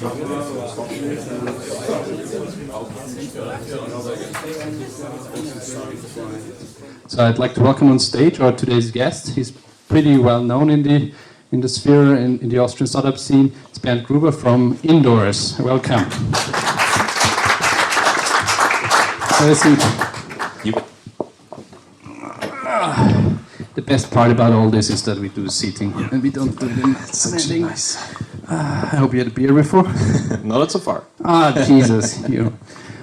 So I'd like to welcome on stage our today's guest. He's pretty well known in the sphere in the Austrian startup scene. It's Bernd Gruber from Indoo.rs. Welcome. Have a seat. The best part about all this is that we do seating and we don't do it in standing. Nice. I hope you had a beer before. Not so far. Jesus.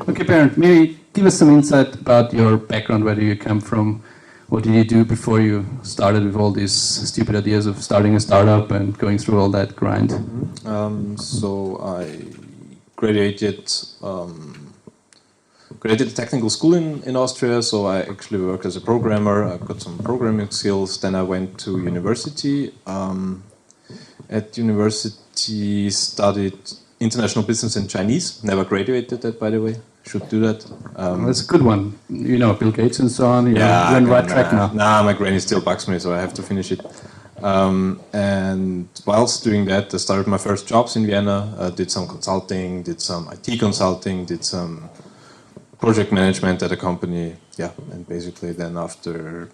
Okay, Bernd, maybe give us some insight about your background, where do you come from, what did you do before you started with all these stupid ideas of starting a startup and going through all that grind? So I graduated technical school in Austria, so I actually worked as a programmer. I got some programming skills. Then I went to university. At university, studied international business and Chinese. Never graduated that, by the way. Should do that. That's a good one. You know, Bill Gates and so on. You're on the right track now. Nah, my granny still bugs me, so I have to finish it. And whilst doing that, I started my first jobs in Vienna. Did some consulting, did some IT consulting, did some project management at a company. Yeah, and basically then after,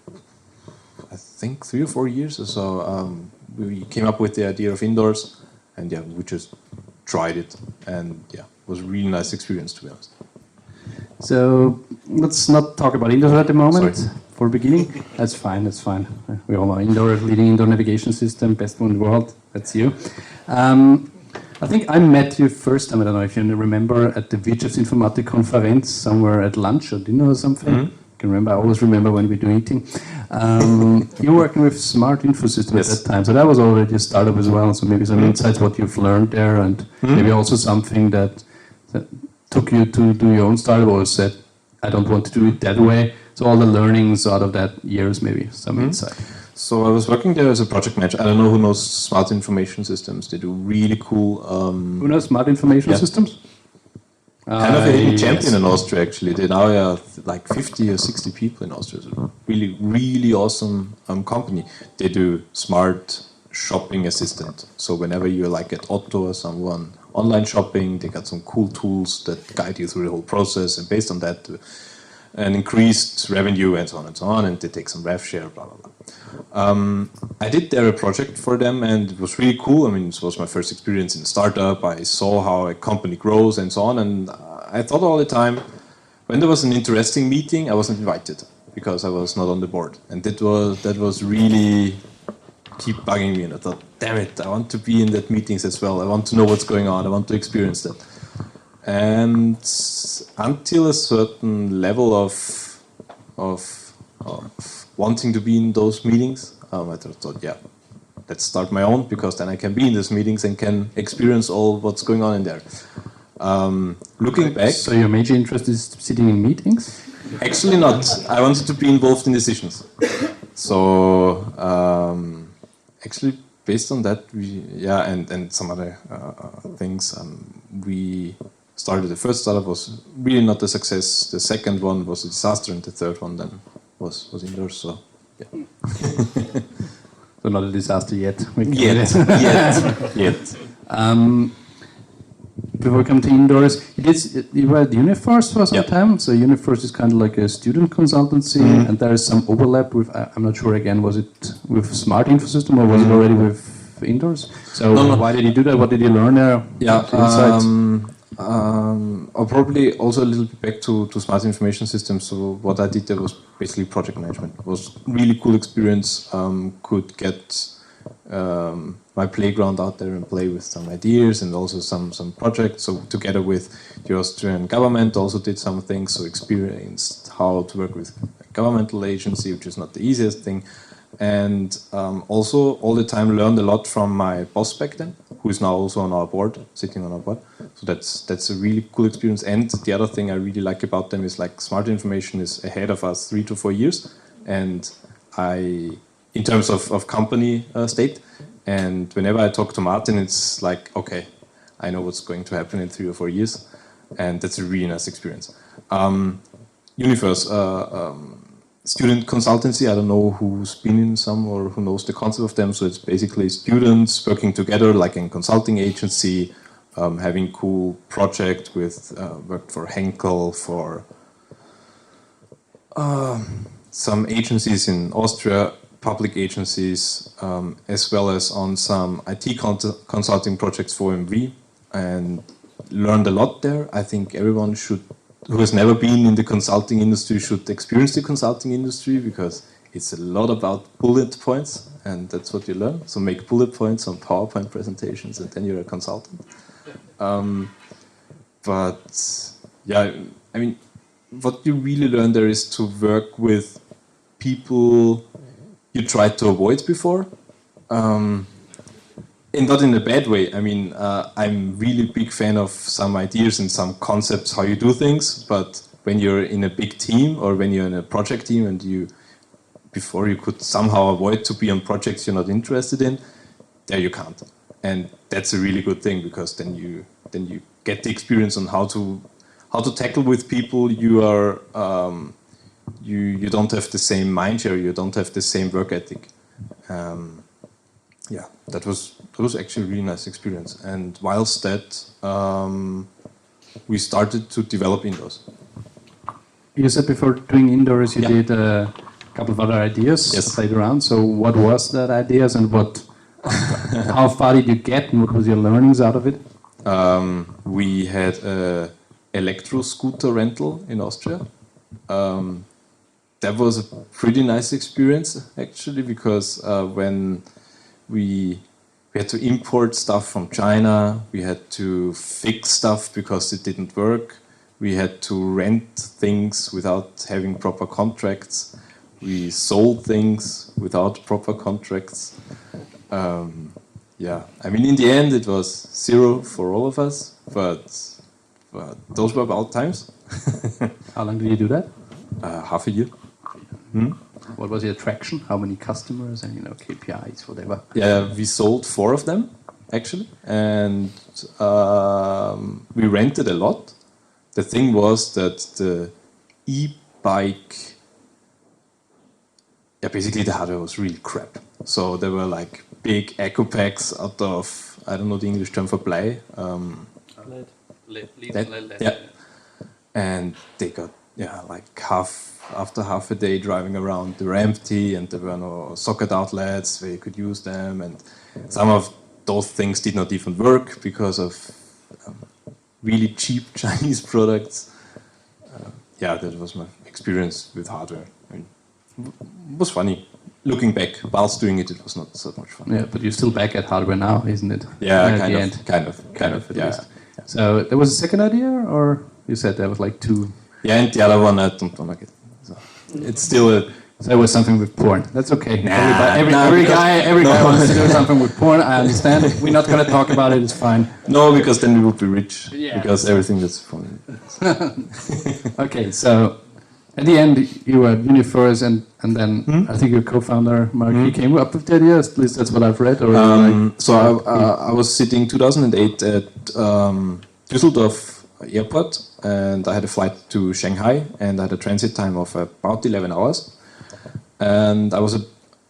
I think 3 or 4 years or so, we came up with the idea of Indoo.rs, and yeah, we just tried it, and yeah, it was a really nice experience, to be honest. So let's not talk about Indoo.rs at the moment. Sorry. For beginning. That's fine. That's fine. We all know Indoo.rs, leading indoor navigation system, best one in the world. That's you. I think I met you first time. I don't know if you remember at the Wirtschaftsinformatik-Konferenz somewhere at lunch or dinner or something. Mm-hmm. I can remember. I always remember when we do eating. You were working with Smart Info System at that time, so that was already a startup as well. So maybe some insights what you've learned there, and maybe also something that took you to do your own startup, or said, I don't want to do it that way. So all the learnings out of that years, maybe some insight. So I was working there as a project manager. I don't know who knows Smart Information Systems. They do really cool... Who knows Smart Information Systems? Kind of a hidden champion in Austria, actually. They now have like 50 or 60 people in Austria. It's a really, really awesome company. They do smart shopping assistant. So whenever you're like at Otto or someone online shopping, they got some cool tools that guide you through the whole process, and based on that, an increased revenue and so on and so on, and they take some rev share, blah, blah, blah. I did there a project for them, and it was really cool. I mean, this was my first experience in a startup. I saw how a company grows and so on, and I thought all the time, when there was an interesting meeting, I wasn't invited because I was not on the board. And that was really keep bugging me, and I thought, damn it, I want to be in that meetings as well. I want to know what's going on. I want to experience that. And until a certain level of wanting to be in those meetings, I thought, yeah, let's start my own, because then I can be in those meetings and can experience all what's going on in there. Looking back... So your major interest is sitting in meetings? Actually not. I wanted to be involved in decisions. So actually, based on that, and some other things, we started. The first startup was really not a success. The second one was a disaster, and the third one then was Indoo.rs. So yeah. So not a disaster yet. Yet. Before we come to Indoo.rs, you were at Uniforce for some time. So Uniforce is kind of like a student consultancy, and there is some overlap with. I'm not sure again. Was it with Smart Info System, or was it already with Indoo.rs? So no. Why did you do that? What did you learn there? I'll probably also a little bit back to Smart Information Systems. So what I did there was basically project management. It was really cool experience. Could get my playground out there and play with some ideas and also some projects. So together with the Austrian government also did some things. So experienced how to work with a governmental agency, which is not the easiest thing. And also all the time learned a lot from my boss back then, who is now also on our board, sitting on our board. So that's a really cool experience. And the other thing I really like about them is like Smart Information is ahead of us 3 to 4 years. And in terms of company state, and whenever I talk to Martin, it's like, okay, I know what's going to happen in 3 or 4 years. And that's a really nice experience. Universe, student consultancy, I don't know who's been in some or who knows the concept of them. So it's basically students working together like in consulting agency, having cool project with worked for Henkel, for some agencies in Austria, public agencies, as well as on some IT consulting projects for VIE.we, and learned a lot there. I think everyone who has never been in the consulting industry should experience the consulting industry, because it's a lot about bullet points, and that's what you learn. So make bullet points on PowerPoint presentations, and then you're a consultant. But yeah, I mean, what you really learn there is to work with people you tried to avoid before. And not in a bad way. I mean, I'm really big fan of some ideas and some concepts how you do things, but when you're in a big team or when you're in a project team and before you could somehow avoid to be on projects you're not interested in, there you can't. And that's a really good thing, because then you get the experience on how to tackle with people you are you don't have the same mind share, you don't have the same work ethic. Yeah, that was actually a really nice experience. And whilst that, we started to develop Indoo.rs. You said before doing Indoo.rs, you did a couple of other ideas played around. So what was that ideas, and how far did you get, and what was your learnings out of it? We had a electro scooter rental in Austria. That was a pretty nice experience, actually, because when we had to import stuff from China, we had to fix stuff because it didn't work, we had to rent things without having proper contracts, we sold things without proper contracts. Yeah, I mean, in the end it was zero for all of us, but those were wild times. How long did you do that? Half a year. Hmm? What was the attraction? How many customers and KPIs, whatever? Yeah, we sold 4 of them actually, and we rented a lot. The thing was that the e-bike, basically the hardware was really crap. So there were like big echo packs out of, I don't know the English term for Blei. Yeah, and they got like after half a day driving around, they were empty, and there were no socket outlets where you could use them, and some of those things did not even work because of really cheap Chinese products. Yeah, that was my experience with hardware. I mean, it was funny. Looking back, whilst doing it, it was not so much fun. Yeah, but you're still back at hardware now, isn't it? Yeah, kind of, at least. So there was a second idea, or you said there was like 2? Yeah, and the other one I don't want to get. So it's still So it was something with porn. That's okay. Nah, every guy wants to do something with porn. I understand it. We're not going to talk about it. It's fine. No, because then we would be rich. Yeah. Because everything that's fun. Okay, so at the end you were at VIE.we and then I think your co-founder Mark he came up with the idea. At least that's what I've read. Or so I was sitting 2008 at Düsseldorf airport, and I had a flight to Shanghai, and I had a transit time of about 11 hours. And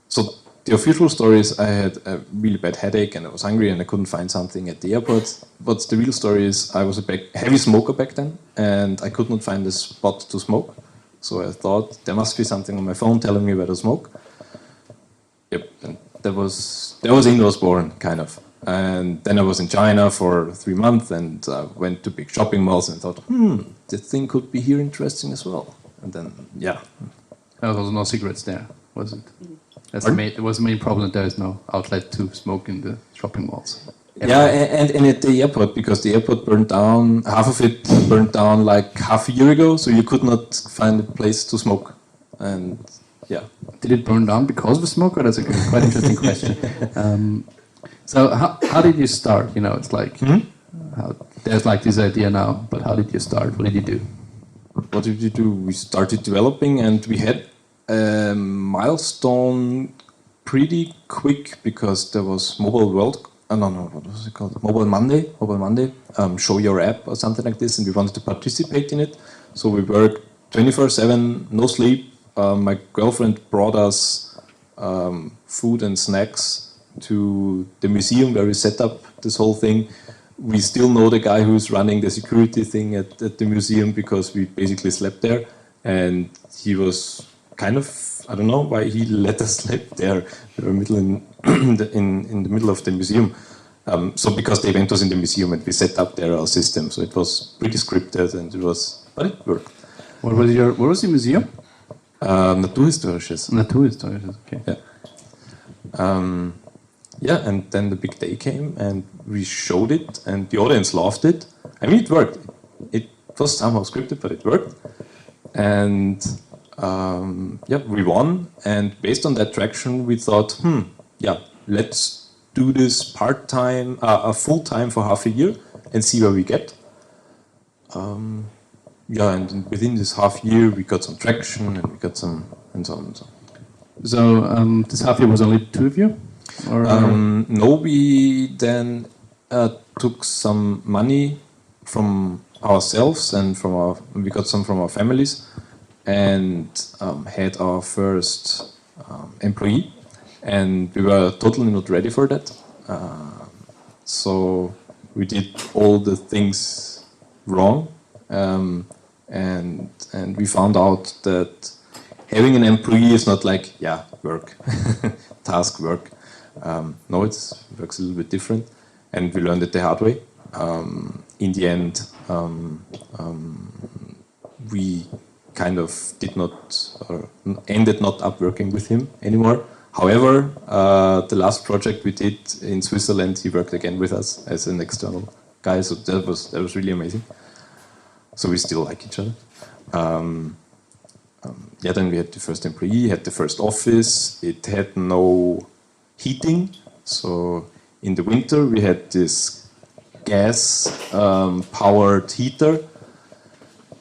so the official story is I had a really bad headache and I was hungry and I couldn't find something at the airport. But the real story is I was a heavy smoker back then, and I could not find a spot to smoke. So I thought there must be something on my phone telling me where to smoke. Yep, and that was Indoo.rs born, kind of. And then I was in China for 3 months and went to big shopping malls and thought, this thing could be here interesting as well. And then, yeah. There was no cigarettes there, was it? It was the main problem. There is no outlet to smoke in the shopping malls. Yeah, and at the airport, because the airport burned down, half of it burned down like half a year ago, so you could not find a place to smoke. And yeah. Did it burn down because of the smoke? Or that's a quite interesting question. So how did you start? It's like there's like this idea now, but how did you start? What did you do? What did we do? We started developing, and we had a milestone pretty quick because there was Mobile what was it called? Mobile Monday, show your app or something like this, and we wanted to participate in it. So we worked 24/7, no sleep. My girlfriend brought us food and snacks to the museum where we set up this whole thing. we still know the guy who's running the security thing at the museum because we basically slept there, and he was kind of, I don't know why he let us sleep there. We were in the middle of the museum. So because the event was in the museum and we set up there our system, so it was pretty scripted and but it worked. What was the museum? Naturhistorisches. Naturhistorisches, okay. Yeah. Yeah, and then the big day came and we showed it and the audience loved it. I mean, it worked. It was somehow scripted, but it worked. And yeah, we won. And based on that traction, we thought, yeah, let's do this part-time, full-time for half a year and see where we get. Yeah, and within this half year, we got some traction and we got some, and so on and so on. So this half year was only 2 of you? Or no, we then took some money from ourselves and we got some from our families and had our first employee, and we were totally not ready for that. So we did all the things wrong, and we found out that having an employee is not like, yeah, work, task work. No, it works a little bit different, and we learned it the hard way. In the end, we kind of did not, or ended not up working with him anymore. However, the last project we did in Switzerland, he worked again with us as an external guy, so that was really amazing. So we still like each other. Yeah, then we had the first employee, had the first office. It had no heating, so in the winter we had this gas powered heater,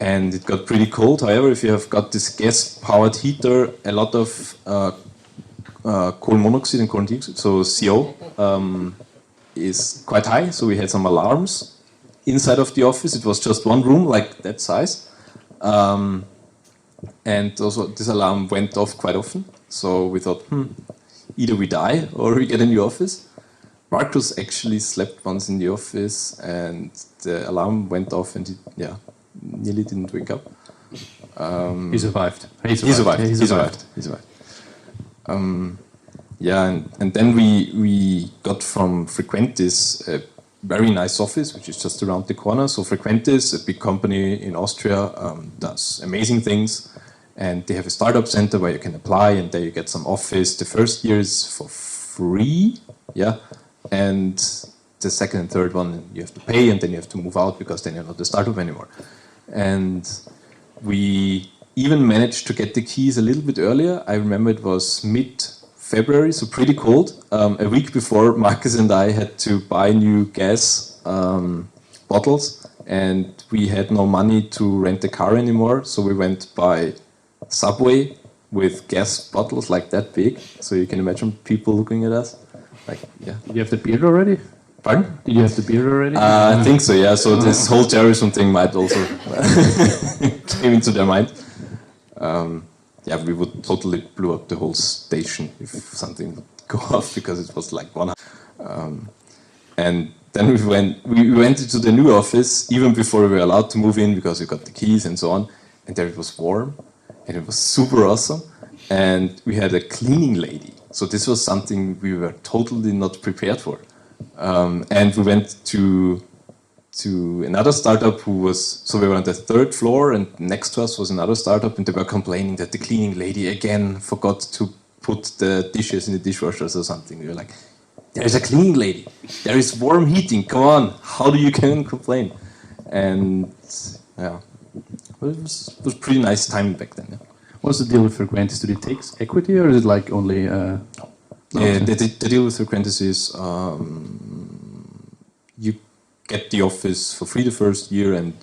and it got pretty cold. However, if you have got this gas powered heater, a lot of coal monoxide and coal dioxide, so CO, is quite high. So we had some alarms inside of the office. It was just one room, like that size, and also this alarm went off quite often. So we thought, either we die or we get a new office. Marcus actually slept once in the office and the alarm went off and he nearly didn't wake up. He survived. He survived. Yeah, and then we got from Frequentis a very nice office, which is just around the corner. So Frequentis, a big company in Austria, does amazing things. And they have a startup center where you can apply and there you get some office. The first year is for free, yeah. And the second and third one you have to pay and then you have to move out because then you're not a startup anymore. And we even managed to get the keys a little bit earlier. I remember it was mid-February, so pretty cold. A week before, Marcus and I had to buy new gas bottles and we had no money to rent a car anymore. So we went by subway with gas bottles like that big, so you can imagine people looking at us. Like, yeah. Did you have the beard already? Pardon? Did you have the beard already? I think so, yeah. So this whole terrorism thing might also came into their mind. Yeah, we would totally blew up the whole station if something would go off because it was like one. And then we went into the new office even before we were allowed to move in because we got the keys and so on. And there it was warm. And it was super awesome, and we had a cleaning lady. So this was something we were totally not prepared for. And we went to another startup so we were on the third floor, and next to us was another startup, and they were complaining that the cleaning lady again forgot to put the dishes in the dishwashers or something. We were like, there is a cleaning lady, there is warm heating, come on, how do you can complain? And yeah. Well, it was pretty nice time back then. Yeah. What's the deal with Frequentis? Do they take equity or is it like only... The deal with Frequentis is you get the office for free the first year and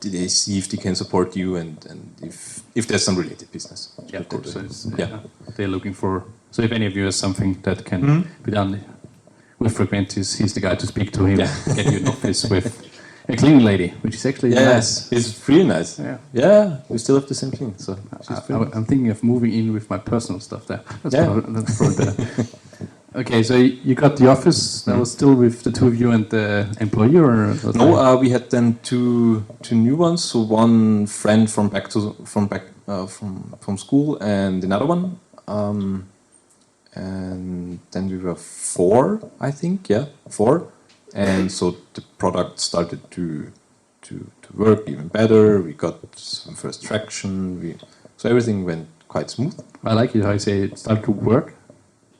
they see if they can support you and if there's some related business. Yeah, of course. So yeah. They're looking for... So if any of you has something that can be done with Frequentis, he's the guy to speak to him, get you an office with... A cleaning lady, which is actually nice. It's really nice. Yeah, we still have the same thing. So I'm thinking of moving in with my personal stuff there. That's probably better. Okay, so you got the office that was still with the two of you and the employee, or was No, we had then two new ones. So one friend from school, and another one. And then we were four, I think. Yeah, four. And so the product started to work even better. We got some first traction. So everything went quite smooth. I like it how you say it started to work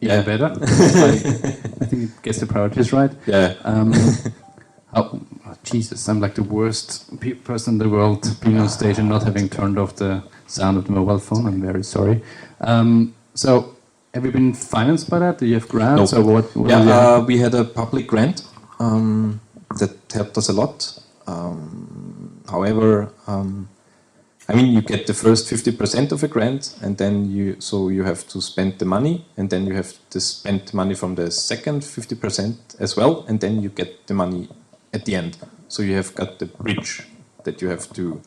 even better. I think it gets the priorities right. Yeah. Oh, Jesus, I'm like the worst person in the world being on stage and not having turned off the sound of the mobile phone. I'm very sorry. So, have you been financed by that? Do you have grants or what? We had a public grant that helped us a lot. However, I mean, you get the first 50% of a grant, and then you have to spend the money, and then you have to spend money from the second 50% as well, and then you get the money at the end. So you have got the bridge that you have to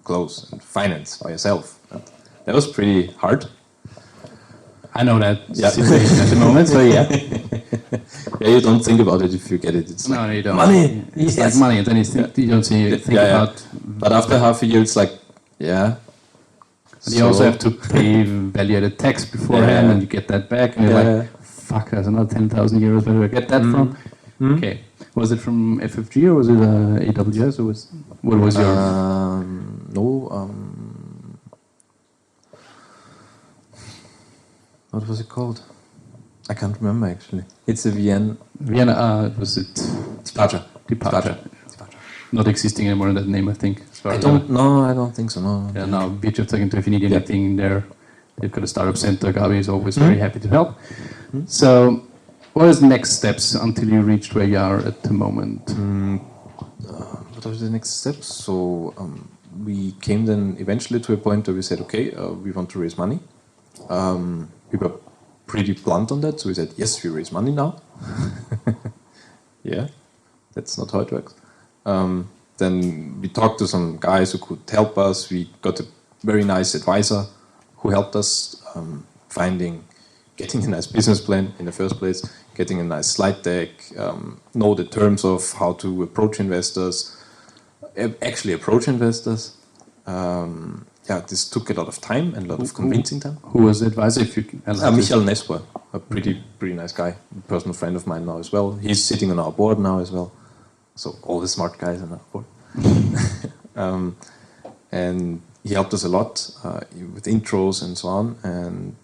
close and finance by yourself. And that was pretty hard. I know that situation at the moment, so yeah. Yeah, you don't think about it if you get it. It's no, like you don't. Money! It's like money, and then you don't think about... But after half a year, it's like, yeah. And you also have to pay value-added tax beforehand, and you get that back, and you're like, fuck, there's another 10,000 euros, where do I get that from? Okay. Was it from FFG, or was it AWS, or what was your... what was it called? I can't remember, actually. It's a Vienna... was it... Departure. Not existing anymore in that name, I think. I don't think so, no. Yeah, now, Wirtschaftsagentur, if you need anything there, they've got a startup center. Gabi is always very happy to help. So, what is the next steps until you reached where you are at the moment? What are the next steps? So, we came then eventually to a point where we said, okay, we want to raise money. We were pretty blunt on that, so we said, yes, we raise money now. Yeah, that's not how it works. Then we talked to some guys who could help us. We got a very nice advisor who helped us getting a nice business plan in the first place, getting a nice slide deck, know the terms of how to approach investors, actually approach investors. This took a lot of time and a lot of convincing time. Who was the advisor? Michael Nesper, a pretty nice guy, a personal friend of mine now as well. He's sitting on our board now as well. So all the smart guys on our board. And he helped us a lot with intros and so on. And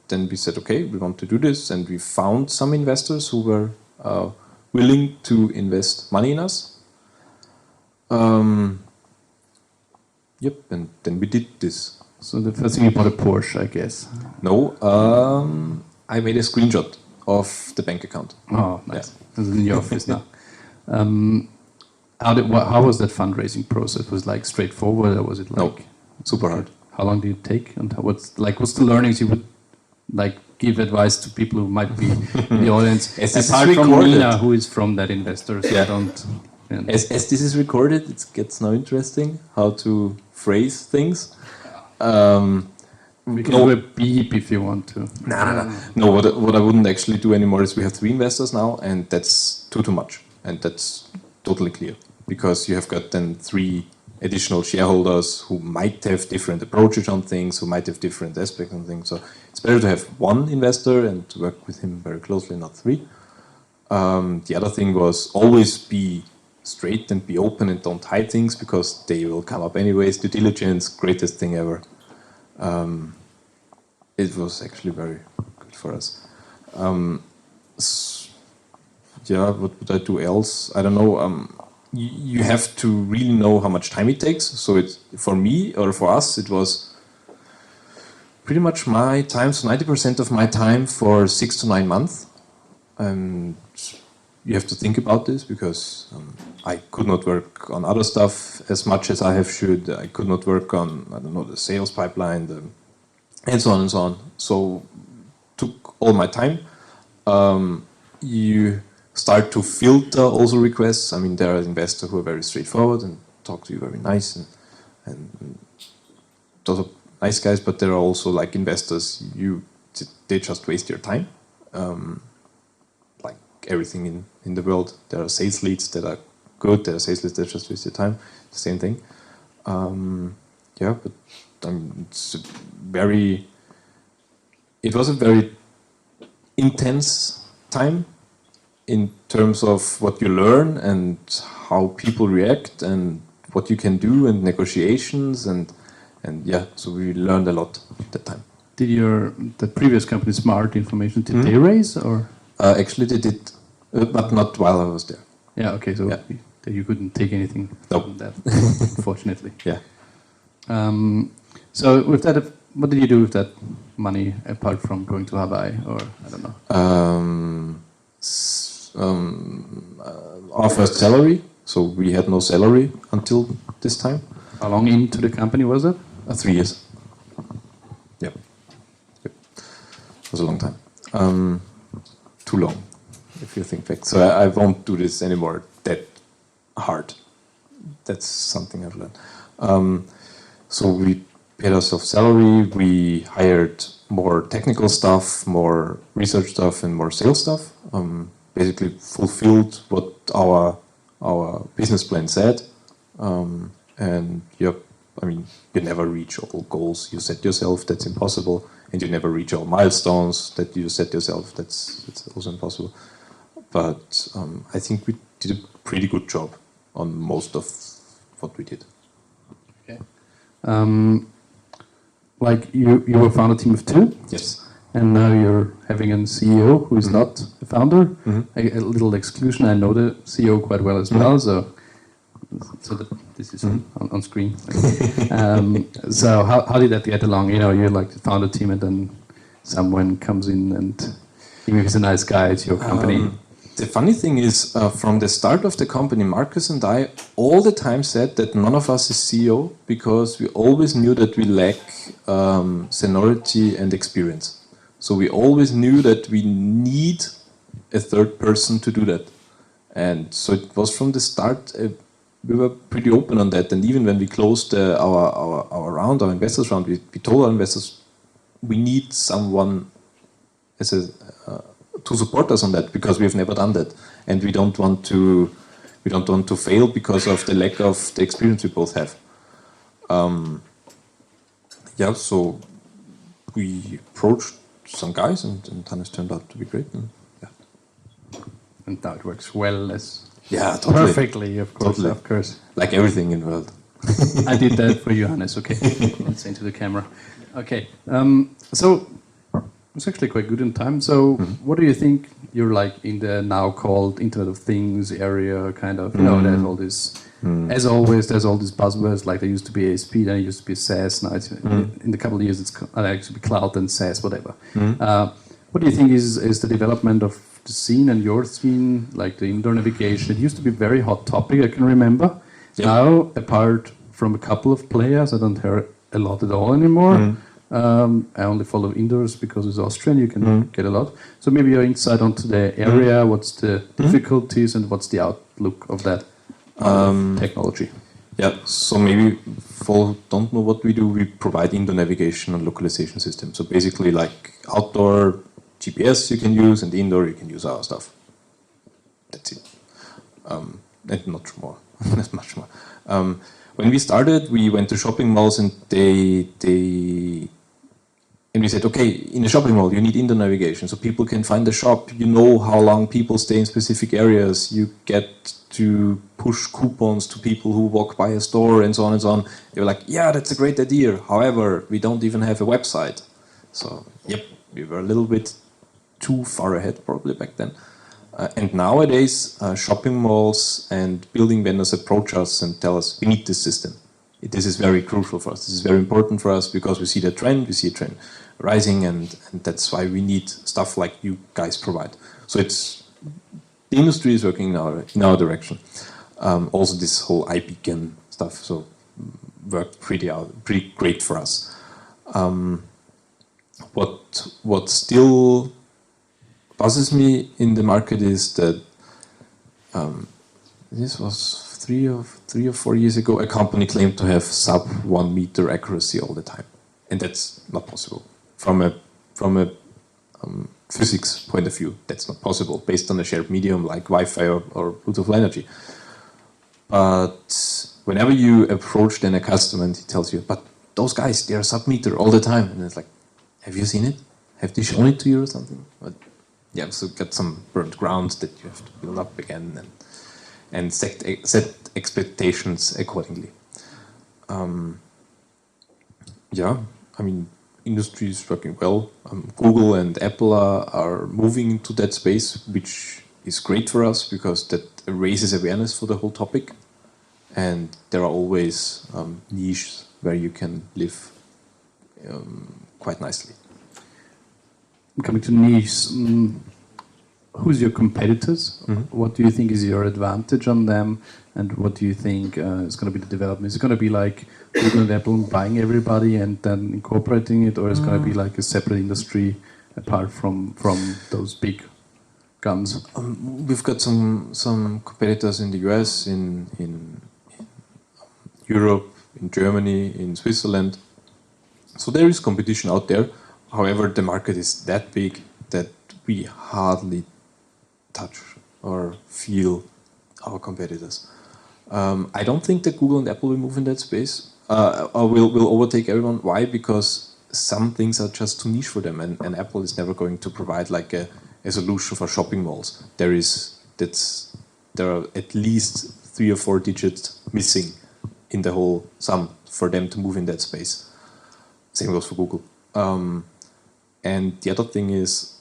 then we said, okay, we want to do this. And we found some investors who were willing to invest money in us. And then we did this. So the first thing you bought a Porsche, I guess. No, I made a screenshot of the bank account. Oh, nice. It's in your office now. How was that fundraising process? Was it like straightforward, or was it like... No, super hard. How long did it take? And what's the learnings you would like give advice to people who might be in the audience? Apart from Nina, who is from that investor, so As this is recorded, it gets now interesting how to phrase things. We can do a beep if you want to. No, what I wouldn't actually do anymore is we have 3 investors now, and that's too much. And that's totally clear. Because you have got then 3 additional shareholders who might have different approaches on things, who might have different aspects on things. So it's better to have 1 investor and to work with him very closely, not 3. The other thing was always be straight and be open and don't hide things, because they will come up anyways. Due diligence, greatest thing ever. It was actually very good for us. What would I do else? I don't know. You have to really know how much time it takes. So for me or for us, it was pretty much my time, so 90% of my time for 6 to 9 months. And you have to think about this, because I could not work on other stuff as much as I have should. I could not work on, the sales pipeline, and so on and so on. So took all my time. You start to filter also requests. I mean, there are investors who are very straightforward and talk to you very nice, and those are nice guys, but there are also like investors, they just waste your time. everything in the world. There are sales leads that are good. There are sales leads that just waste your time. The same thing. Yeah, but it was a very intense time in terms of what you learn and how people react and what you can do and negotiations and yeah, so we learned a lot at that time. Did the previous company, Smart Information, did they raise or? Actually, they did, but not while I was there. Yeah. Okay. So you couldn't take anything from that, unfortunately. Yeah. So with that, what did you do with that money apart from going to Hawaii, or I don't know? Our first salary. So we had no salary until this time. How long into the company was it? 3 years. Yep. It was a long time. Too long, if you think back. So I won't do this anymore that hard. That's something I've learned. So we paid ourselves salary, we hired more technical stuff, more research stuff, and more sales stuff. Basically fulfilled what our business plan said. And yep, I mean, you never reach all goals you set yourself, that's impossible. And you never reach all milestones that you set yourself, that's also impossible. But I think we did a pretty good job on most of what we did. Okay. Like you were founder team of 2? Yes. And now you're having a CEO who is not a founder. A little exclusion, I know the CEO quite well as well, so that this is on screen. So how did that get along? You know, you're like the founder team and then someone comes in and even if he's a nice guy, it's your company. The funny thing is, from the start of the company, Marcus and I all the time said that none of us is CEO because we always knew that we lack seniority and experience. So we always knew that we need a third person to do that. And so it was from the start, we were pretty open on that. And even when we closed our round, our investors round, we told our investors we need someone as to support us on that because we have never done that, and we don't want to fail because of the lack of the experience we both have. Yeah, so we approached some guys, and Hannes turned out to be great. And, yeah. And now it works well as totally. perfectly, of course, Totally. of course. Like everything in the world. I did that for you, Hannes. Okay, let's into the camera. Okay, so it's actually quite good in time. So, what do you think? You're like in the now called Internet of Things area, kind of. You know, there's all this. As always, there's all these buzzwords. Like there used to be ASP, then it used to be SaaS. Now, it's, in a couple of years, it's actually cloud and SaaS, whatever. What do you think is the development of the scene and your scene, like the indoor navigation? It used to be a very hot topic. I can remember. Yep. Now, apart from a couple of players, I don't hear a lot at all anymore. I only follow Indoo.rs because it's Austrian, you can get a lot. So maybe your insight onto the area, what's the difficulties and what's the outlook of that technology? Yeah, so maybe for who don't know what we do, we provide indoor navigation and localization systems. So basically like outdoor GPS you can use and indoor you can use our stuff. That's it. And not more, not much more. When we started, we went to shopping malls and we said, okay, in a shopping mall, you need indoor navigation so people can find the shop. You know how long people stay in specific areas. You get to push coupons to people who walk by a store and so on and so on. They were like, yeah, that's a great idea. However, we don't even have a website. So, yep, we were a little bit too far ahead probably back then. And nowadays, shopping malls and building vendors approach us and tell us, we need this system. This is very crucial for us. This is very important for us because we see the trend, we see a trend rising, and that's why we need stuff like you guys provide. So the industry is working in our direction. Also this whole iBeacon stuff, so worked pretty great for us. What still buzzes me in the market is that this was 3 or 4 years ago, a company claimed to have sub 1 meter accuracy all the time, and that's not possible. From a physics point of view, that's not possible based on a shared medium like Wi-Fi or Bluetooth Low Energy. But whenever you approach then a customer and he tells you, but those guys, they are sub-meter all the time. And it's like, have you seen it? Have they shown it to you or something? But yeah, so got some burnt ground that you have to build up again and set expectations accordingly. Yeah, I mean, industry is working well. Google and Apple are moving into that space, which is great for us because that raises awareness for the whole topic. And there are always niches where you can live quite nicely. Coming to niches, who's your competitors? Mm-hmm. What do you think is your advantage on them? And what do you think is going to be the development? Is it going to be like Google and Apple buying everybody and then incorporating it? Or is it going to be like a separate industry apart from those big guns? We've got some competitors in the US, in Europe, in Germany, in Switzerland. So there is competition out there. However, the market is that big that we hardly touch or feel our competitors. I don't think that Google and Apple will move in that space or will overtake everyone. Why? Because some things are just too niche for them, and Apple is never going to provide like a solution for shopping malls. There are at least 3 or 4 digits missing in the whole sum for them to move in that space. Same goes for Google. And the other thing is,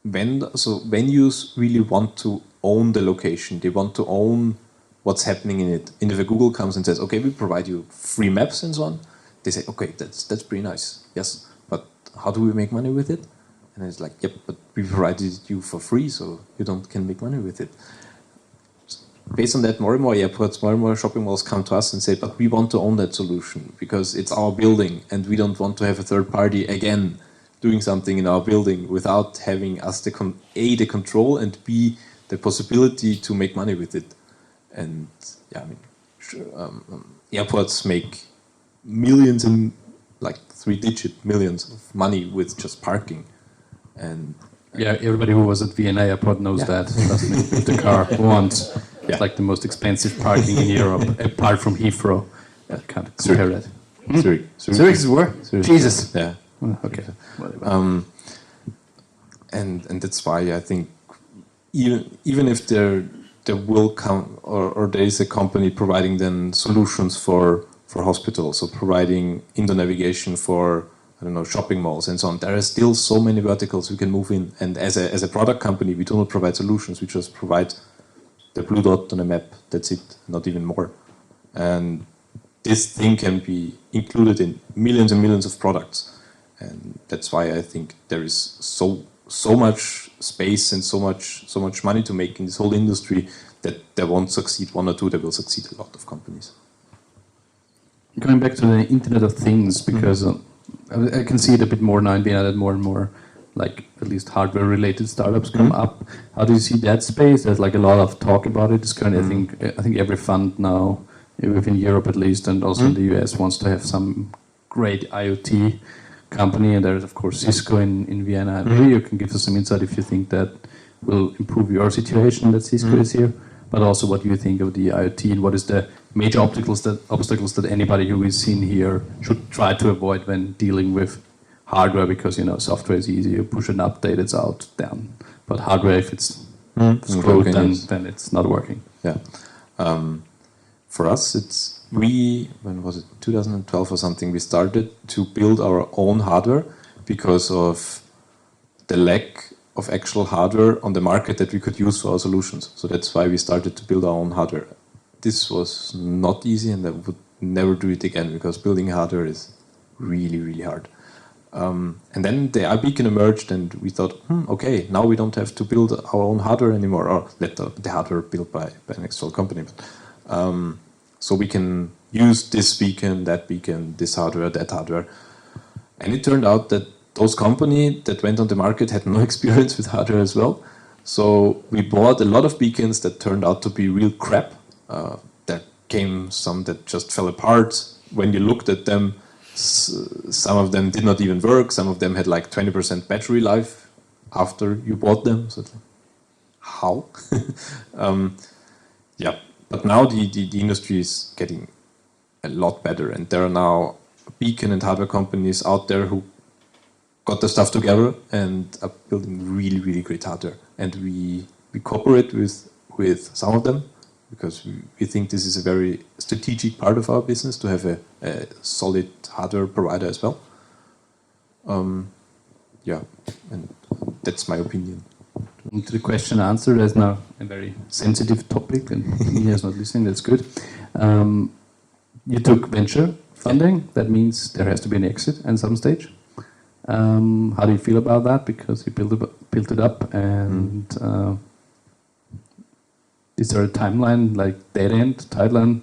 when you really want to own the location, they want to own what's happening in it. And if a Google comes and says, okay, we provide you free maps and so on, they say, okay, that's pretty nice, yes, but how do we make money with it? And it's like, yep, but we provided it you for free, so you can make money with it. Based on that, more and more airports, more and more shopping malls come to us and say, but we want to own that solution because it's our building and we don't want to have a third party again doing something in our building without having us the control and B, the possibility to make money with it. And yeah, I mean, airports make millions and like 3-digit millions of money with just parking. And yeah, everybody who was at Vienna airport knows that. Trust me, with the car once. It's like the most expensive parking in Europe, apart from Heathrow. I can't compare that. Zurich is where? Jesus. Yeah. Okay. And that's why I think even if there will come or there is a company providing then solutions for hospitals or providing Indoo navigation for shopping malls and so on, there are still so many verticals we can move in. And as a product company, we do not provide solutions. We just provide the blue dot on a map. That's it, not even more. And this thing can be included in millions and millions of products. And that's why I think there is so much space and so much money to make in this whole industry that there won't succeed 1 or 2, there will succeed a lot of companies. Going back to the Internet of Things, because I can see it a bit more now in Vienna that more and more, like at least hardware-related startups come up. How do you see that space? There's like a lot of talk about it. It's currently, I think every fund now, within Europe at least, and also in the US, wants to have some great IoT company. And there is, of course, Cisco in Vienna. Maybe you can give us some insight if you think that will improve your situation that Cisco is here. But also, what do you think of the IoT, and what is the major obstacles that anybody who is in here should try to avoid when dealing with hardware? Because software is easy, you push an update, it's out, down. But hardware, if it's screwed, then it's not working. Yeah. For us, when was it, 2012 or something, we started to build our own hardware because of the lack of actual hardware on the market that we could use for our solutions. So that's why we started to build our own hardware. This was not easy, and I would never do it again because building hardware is really, really hard. And then the iBeacon emerged, and we thought, okay, now we don't have to build our own hardware anymore, or let the hardware built by an external company. But, so we can use this beacon, that beacon, this hardware, that hardware. And it turned out that those companies that went on the market had no experience with hardware as well. So we bought a lot of beacons that turned out to be real crap. There came some that just fell apart. When you looked at them, some of them did not even work. Some of them had like 20% battery life after you bought them. So it's like, how? Yeah, but now the industry is getting a lot better, and there are now beacon and hardware companies out there who got the stuff together and are building really, really great hardware. And we cooperate with some of them because we think this is a very strategic part of our business to have a solid hardware provider as well. Yeah, and that's my opinion. To the question answer, there's now a very sensitive topic, and he is not listening, that's good. You took venture funding, that means there has to be an exit at some stage. How do you feel about that? Because you built it up, and is there a timeline, like dead end timeline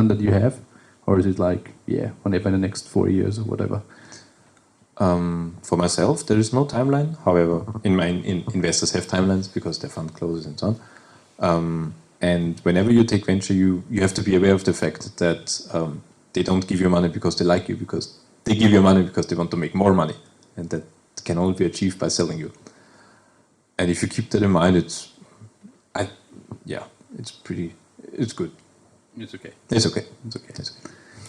that you have, or is it like whenever in the next 4 years or whatever? For myself, there is no timeline. However, investors have timelines because their fund closes and so on. And whenever you take venture, you have to be aware of the fact that they don't give you money because they like you, because they give you money because they want to make more money, and that can only be achieved by selling you. And if you keep that in mind, it's good. It's okay. It's okay.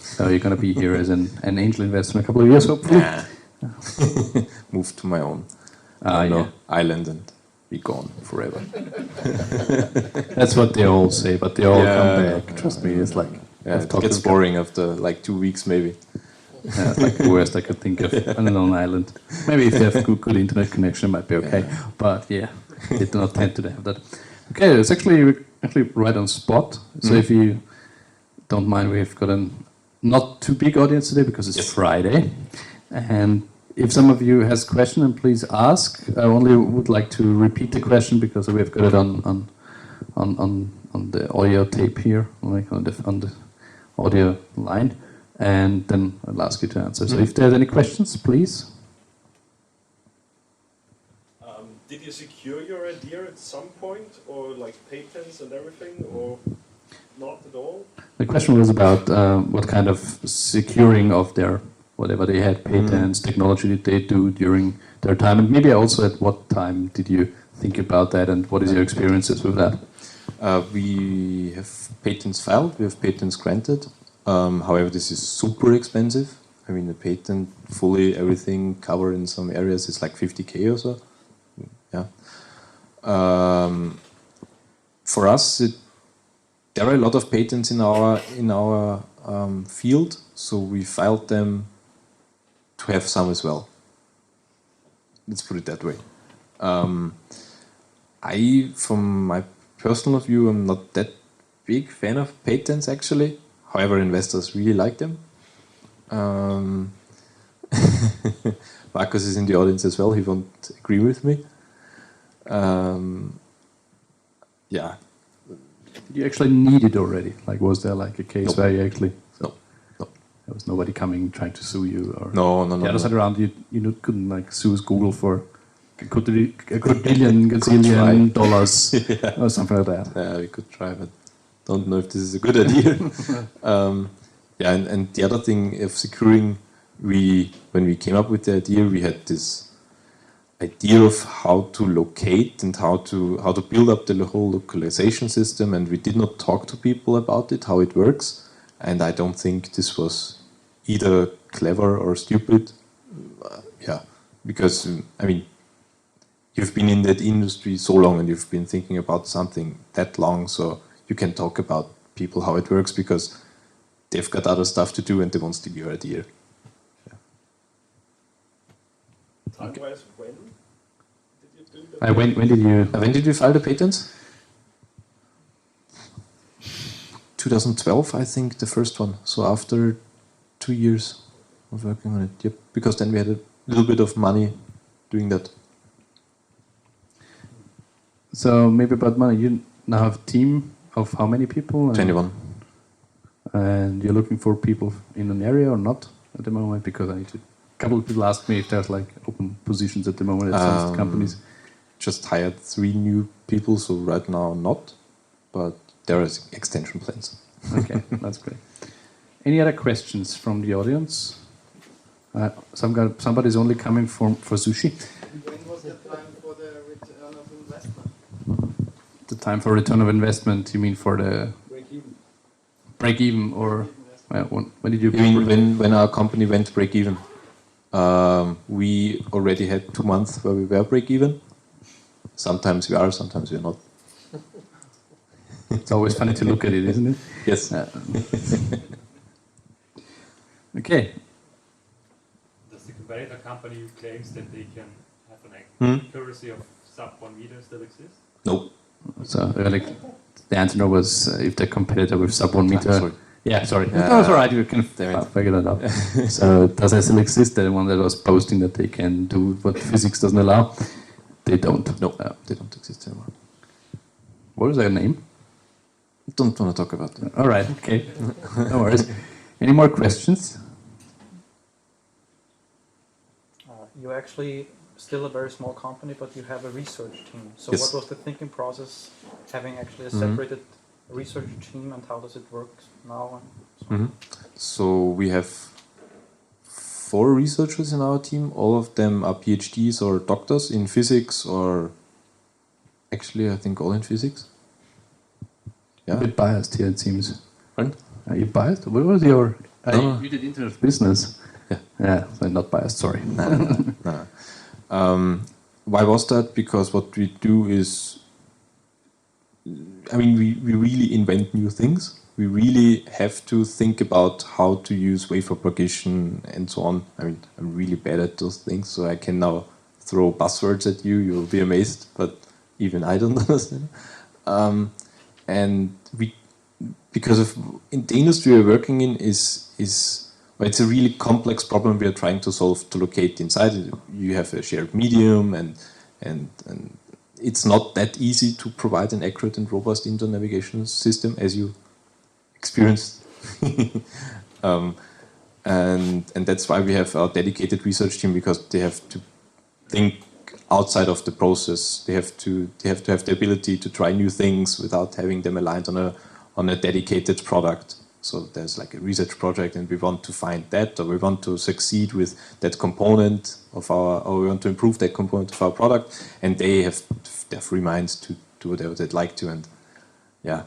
So you're going to be here as an angel investor in a couple of years, hopefully? Yeah. Move to my own island and be gone forever. That's what they all say, but they all come back. Trust me, it's like... it gets boring after like 2 weeks, maybe. Yeah, it's like the worst I could think of on an own island. Maybe if they have good internet connection, it might be okay. But yeah, they do not tend to have that. Okay, it's actually right on spot. So if you don't mind, we've got a not too big audience today because it's Friday. And if some of you has question, then please ask. I only would like to repeat the question because we've got it on the audio tape here, like on the audio line, and then I'll ask you to answer. So if there's any questions, please. Did you secure your idea at some point, or like patents and everything, or not at all? The question was about what kind of securing of their whatever they had, patents, technology did they do during their time, and maybe also at what time did you think about that, and what is your experiences with that? We have patents filed, we have patents granted. However, this is super expensive. I mean, the patent, fully everything covered in some areas is like 50K or so. Yeah. For us, there are a lot of patents in our field, so we filed them to have some as well. Let's put it that way. From my personal view, I'm not that big fan of patents actually. However, investors really like them. Marcus is in the audience as well. He won't agree with me. Yeah. Did you actually need it already? Like, was there like a case where you actually... No. There was nobody coming trying to sue you? Or No. The other side around, you couldn't like sue Google for a gazillion dollars or something like that. Yeah, we could try, but don't know if this is a good idea. And the other thing of securing, when we came up with the idea, we had this idea of how to locate and how to build up the whole localization system, and we did not talk to people about it, how it works, and I don't think this was either clever or stupid. Because I mean, you've been in that industry so long and you've been thinking about something that long, so you can talk about people how it works because they've got other stuff to do and they won't steal your idea. Otherwise, when did you do that? When did you file the patents? 2012, I think, the first one. So after 2 years of working on it. Yep. Because then we had a little bit of money doing that. So maybe about money. You now have a team of how many people? 21. And you're looking for people in an area or not at the moment? Because a couple of people asked me if there's like open positions at the moment at some companies. Just hired 3 new people, so right now not, but there are extension plans. Okay, that's great. Any other questions from the audience? Somebody's only coming for sushi. When was the time for the return of investment? The time for return of investment, you mean for the break even or when did you? I mean, when our company went break even, we already had 2 months where we were break even. Sometimes we are, sometimes we're not. It's always funny to look at it, isn't it? Yes. Okay. Does the competitor company who claims that they can have an accuracy of sub 1 meter still exist? No. So the answer was if the competitor with sub 1 meter. Sorry. Yeah, sorry. No, it's all right. You can figure that out. So does it still exist? The one that was posting that they can do what physics doesn't allow? They don't. No, they don't exist anymore. What was their name? Don't want to talk about that. All right. Okay. No worries. Any more questions? You're actually still a very small company, but you have a research team. So Yes. what was the thinking process, having actually a separated research team, and how does it work now? So we have 4 researchers in our team. All of them are PhDs or doctors in physics, or actually I think all in physics. A Yeah. bit biased here, it seems. Pardon? Are you biased? What was your? No. You did internet business. Yeah. Yeah. So not biased. Sorry. Why was that? Because what we do is, I mean, we really invent new things. We really have to think about how to use wafer propagation and so on. I mean, I'm really bad at those things, so I can now throw buzzwords at you. You'll be amazed, but even I don't understand. And we, because of in the industry we're working in well, it's a really complex problem we are trying to solve to locate inside. You have a shared medium, and it's not that easy to provide an accurate and robust indoor navigation system, as you experienced. And that's why we have our dedicated research team, because they have to think outside of the process. They have to have the ability to try new things without having them aligned on a dedicated product. So there's like a research project, and we want to find that, or we want to succeed with that component of or we want to improve that component of our product, and they have free minds to do whatever they'd like to, and yeah,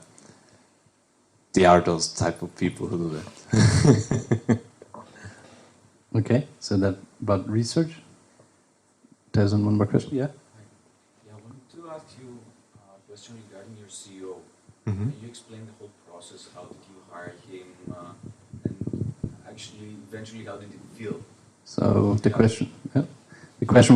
they are those type of people who do that. Okay. So that about research. There's one more question. Yeah. Yeah, I wanted to ask you a question regarding your CEO. Can you explain the whole process? How did you hire him? And actually, eventually, how did it feel? So the question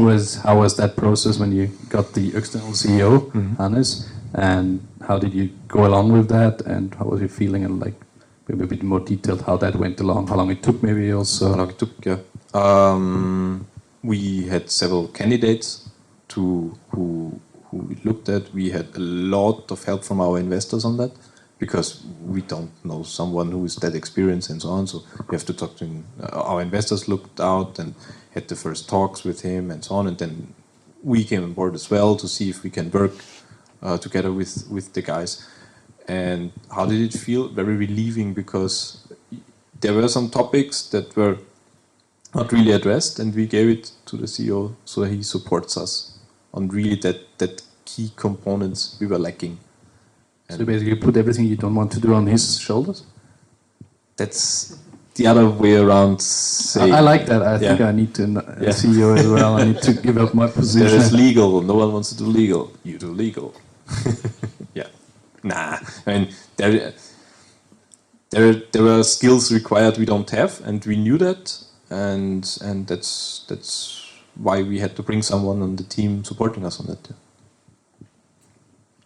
was, how was that process when you got the external CEO, Hannes, and how did you go along with that, and how was your feeling, and like maybe a bit more detailed how that went along, how long it took, maybe also. How long it took? Yeah. We had several candidates who we looked at. We had a lot of help from our investors on that, because we don't know someone who is that experienced and so on. So we have to talk to him. Our investors looked out and had the first talks with him and so on. And then we came on board as well to see if we can work together with the guys. And how did it feel? Very relieving, because there were some topics that were not really addressed, and we gave it to the CEO so that he supports us on really that key components we were lacking. And So basically, you put everything you don't want to do on his shoulders. that's the other way around. I like that. I think Yeah. I need to CEO as well. I need to give up my There position. is legal. No one wants to do legal. You do legal. Yeah. Nah. I mean, there were skills required we don't have, and we knew that, and that's why we had to bring someone on the team supporting us on that.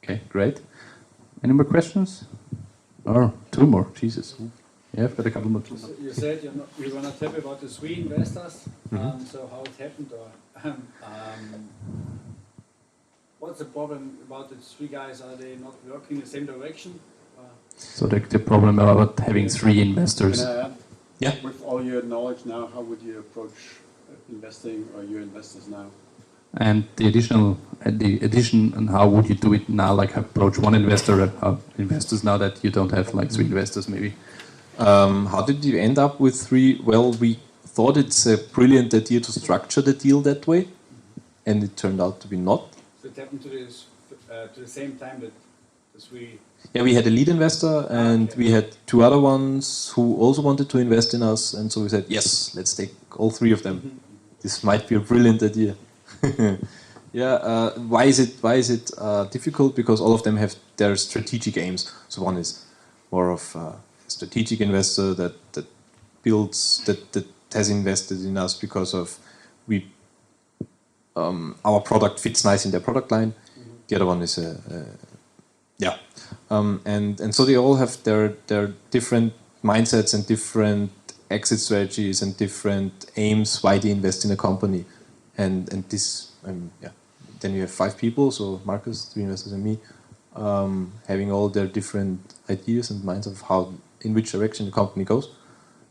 Okay, great. Any more questions? Or 2 more? Jesus. Yeah, I've got a couple more. You said you were not happy about the 3 investors. So how it happened, or what's the problem about the 3 guys? Are they not working in the same direction? So the problem about having 3 investors. Yeah. With all your knowledge now, how would you approach investing, or your investors now? And the addition, and how would you do it now? Like approach one investor, investors now that you don't have like 3 investors, maybe. How did you end up with 3? Well, we thought it's a brilliant idea to structure the deal that way, and it turned out to be not. So it happened to the same time that the three. Yeah, we had a lead investor, and we had two other ones who also wanted to invest in us, and so we said, yes, let's take all three of them. This might be a brilliant idea. Yeah, why is it difficult? Because all of them have their strategic aims. So one is more of a strategic investor that builds, that has invested in us because of our product fits nice in their product line. The other one is and so they all have their different mindsets and different exit strategies and different aims why they invest in a company, and this then you have 5 people, so Marcus, 3 investors, and me, having all their different ideas and minds of in which direction the company goes,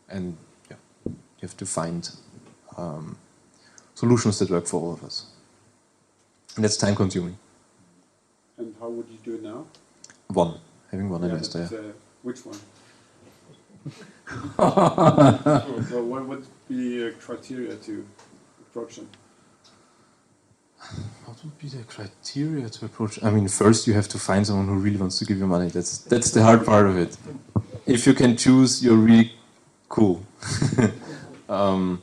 and you have to find solutions that work for all of us, and that's time consuming. And how would you do it now? Having one investor. But, which one? So what would be a criteria to approach them? What would be the criteria to approach? I mean, first you have to find someone who really wants to give you money. That's the hard part of it. If you can choose, you're really cool. What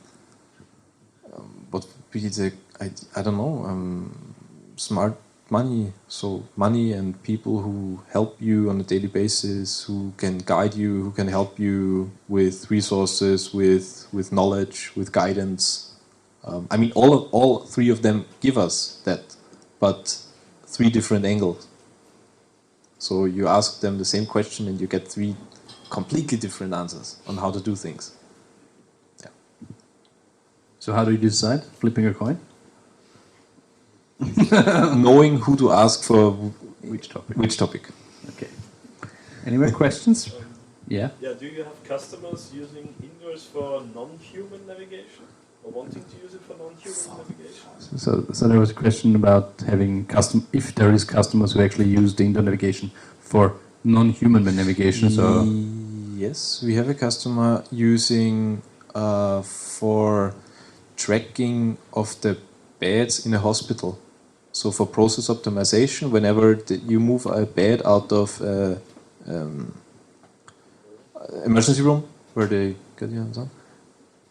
would be the? I don't know. Smart money. So money and people who help you on a daily basis, who can guide you, who can help you with resources, with knowledge, with guidance. I mean, all 3 of them give us that, but 3 different angles. So you ask them the same question and you get 3 completely different answers on how to do things. Yeah. So how do you decide? Flipping a coin? Knowing who to ask for Which topic? which topic. Okay. Any more questions? Yeah. Yeah, do you have customers using Indoo.rs for non-human navigation? Or wanting to use it for non-human navigation? So there was a question about having if there is customers who actually use the Indoo navigation for non-human navigation. So yes, we have a customer using for tracking of the beds in a hospital. So for process optimization, whenever you move a bed out of emergency room where they get you on,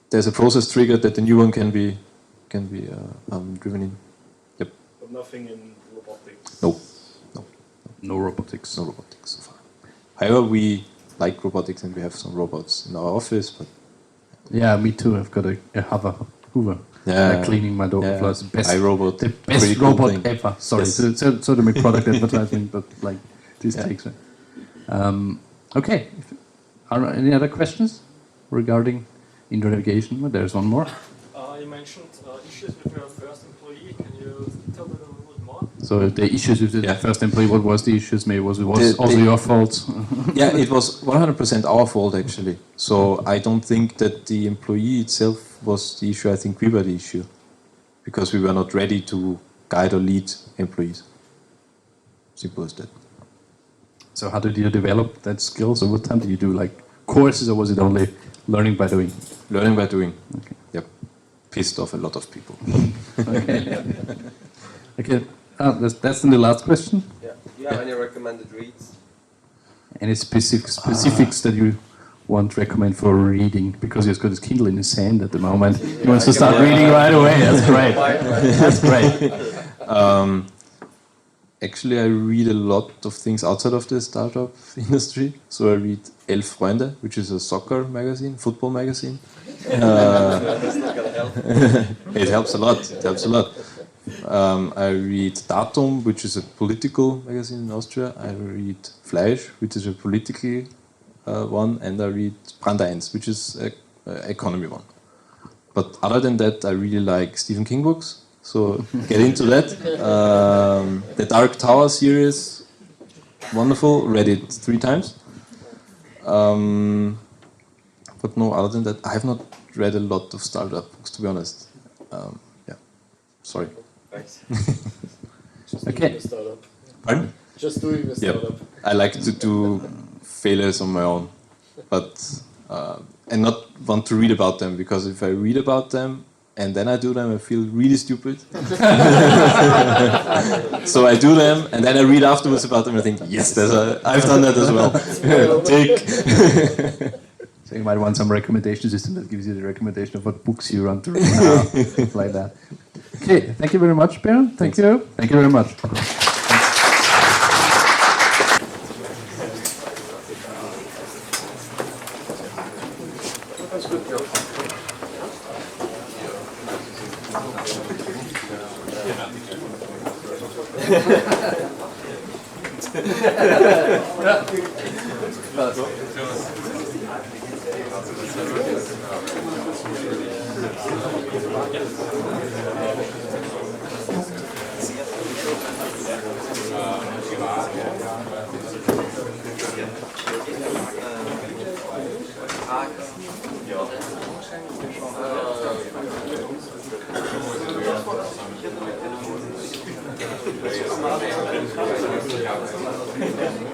there's a process triggered that the new one can be driven in. Yep. But nothing in robotics? No. no robotics. No robotics so far. However, we like robotics and we have some robots in our office. But yeah, me too. I've got a Hoover. Cleaning my door floors. The best robot cool ever. Sorry, yes. so to make product advertising, but like this takes it. Okay. Are there any other questions regarding Indoo navigation? Well, there's one more. You mentioned issues with your first employee. Can you tell me a little bit more? So the issues with the first employee, what was the issues? Maybe it was also your fault? Yeah, it was 100% our fault actually. So I don't think that the employee itself was the issue. I think we were the issue because we were not ready to guide or lead employees. Simple as that. So how did you develop that skill? So what time did you do like courses, or was it only learning by doing? Learning by doing. Okay. Yep. Pissed off a lot of people. Okay. Okay. That's then the last question. Yeah. Do you have any recommended reads? Any specifics that you want to recommend for reading? Because he's got his Kindle in his hand at the moment. He wants to start reading right away. That's great. That's great. Actually, I read a lot of things outside of the startup industry. So I read Elf Freunde, which is a soccer magazine, football magazine. That's not gonna help. It helps a lot. It helps a lot. I read Datum, which is a political magazine in Austria. I read Fleisch, which is a political one, and I read Brand 1, which is an economy one. But other than that, I really like Stephen King books. So get into that. The Dark Tower series, wonderful. Read it 3 times. But no, other than that, I have not read a lot of startup books, to be honest. Yeah, sorry. Thanks. Just Okay. doing the startup. Pardon? Just doing the Yep. startup. I like to do failures on my own, but and not want to read about them, because if I read about them and then I do them, I feel really stupid. So I do them and then I read afterwards about them and I think, yes, I've done that as well. Tick. So you might want some recommendation system that gives you the recommendation of what books you want to read now, like that. Okay, thank you very much, Bernd. Thank you. Thank you very much. Ja.